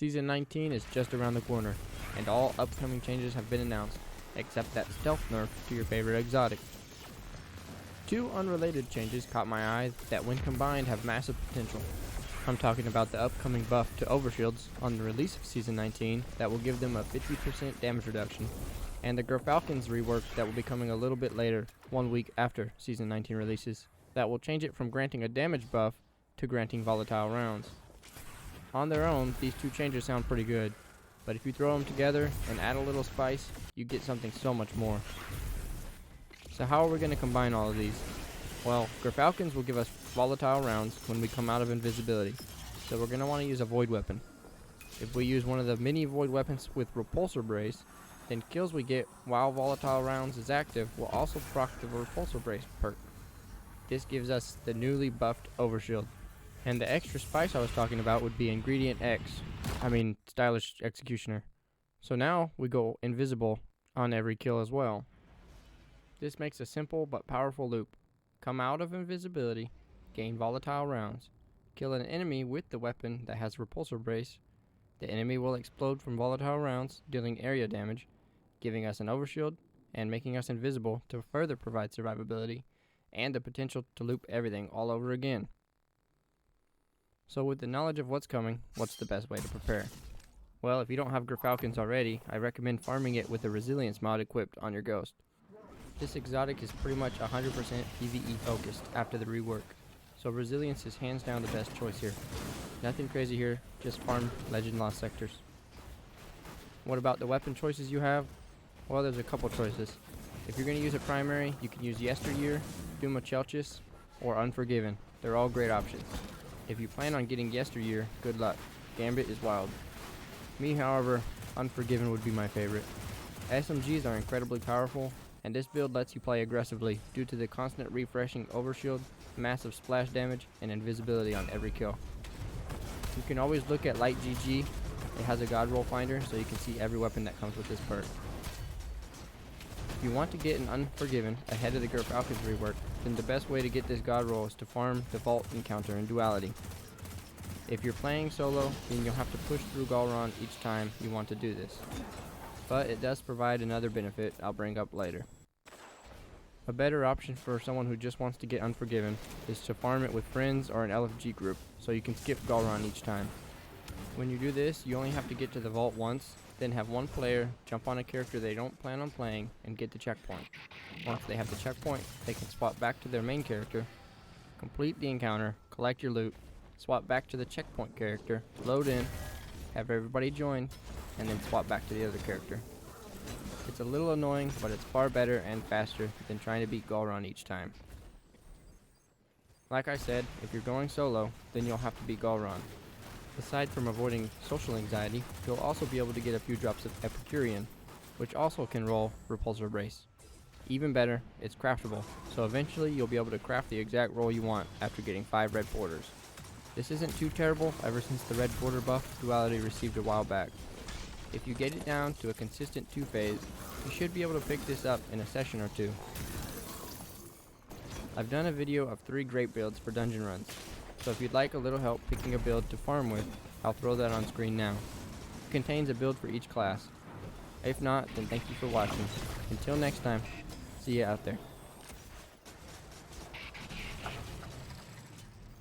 Season 19 is just around the corner, and all upcoming changes have been announced, except that stealth nerf to your favorite exotic. Two unrelated changes caught my eye that when combined have massive potential. I'm talking about the upcoming buff to Overshields on the release of Season 19 that will give them a 50% damage reduction, and the Gyrfalcon's rework that will be coming a little bit later, 1 week after Season 19 releases, that will change it from granting a damage buff to granting volatile rounds. On their own, these two changes sound pretty good, but if you throw them together and add a little spice, you get something so much more. So how are we going to combine all of these? Well, Gyrfalcons will give us volatile rounds when we come out of invisibility, so we're going to want to use a Void weapon. If we use one of the mini Void weapons with Repulsor Brace, then kills we get while volatile rounds is active will also proc the Repulsor Brace perk. This gives us the newly buffed Overshield. And the extra spice I was talking about would be Ingredient X, Stylish Executioner. So now we go invisible on every kill as well. This makes a simple but powerful loop. Come out of invisibility, gain volatile rounds, kill an enemy with the weapon that has Repulsor Brace. The enemy will explode from volatile rounds, dealing area damage, giving us an overshield, and making us invisible to further provide survivability, and the potential to loop everything all over again. So with the knowledge of what's coming, what's the best way to prepare? Well, if you don't have Gyrfalcons already, I recommend farming it with the Resilience mod equipped on your Ghost. This exotic is pretty much 100% PvE focused after the rework, so Resilience is hands down the best choice here. Nothing crazy here, just farm Legend Lost sectors. What about the weapon choices you have? Well, there's a couple choices. If you're going to use a primary, you can use Yesteryear, Duma Chelchis, or Unforgiven. They're all great options. If you plan on getting Yesteryear, good luck. Gambit is wild. Me, however, Unforgiven would be my favorite. SMGs are incredibly powerful, and this build lets you play aggressively due to the constant refreshing overshield, massive splash damage, and invisibility on every kill. You can always look at Light GG. It has a god roll finder, so you can see every weapon that comes with this perk. If you want to get an Unforgiven ahead of the Gyrfalcon's rework, then the best way to get this god roll is to farm the Vault encounter in Duality. If you're playing solo, then you'll have to push through Galron each time you want to do this. But it does provide another benefit I'll bring up later. A better option for someone who just wants to get Unforgiven is to farm it with friends or an LFG group, so you can skip Galron each time. When you do this, you only have to get to the Vault once, then have one player jump on a character they don't plan on playing and get the checkpoint. Once they have the checkpoint, they can swap back to their main character, complete the encounter, collect your loot, swap back to the checkpoint character, load in, have everybody join, and then swap back to the other character. It's a little annoying, but it's far better and faster than trying to beat Galron each time. Like I said, if you're going solo, then you'll have to beat Galron. Aside from avoiding social anxiety, you'll also be able to get a few drops of Epicurean, which also can roll Repulsor Brace. Even better, it's craftable, so eventually you'll be able to craft the exact roll you want after getting 5 red borders. This isn't too terrible ever since the red border buff Duality received a while back. If you get it down to a consistent 2-phase, you should be able to pick this up in a session or 2. I've done a video of 3 great builds for dungeon runs, so if you'd like a little help picking a build to farm with, I'll throw that on screen now. It contains a build for each class. If not, then thank you for watching. Until next time, see ya out there.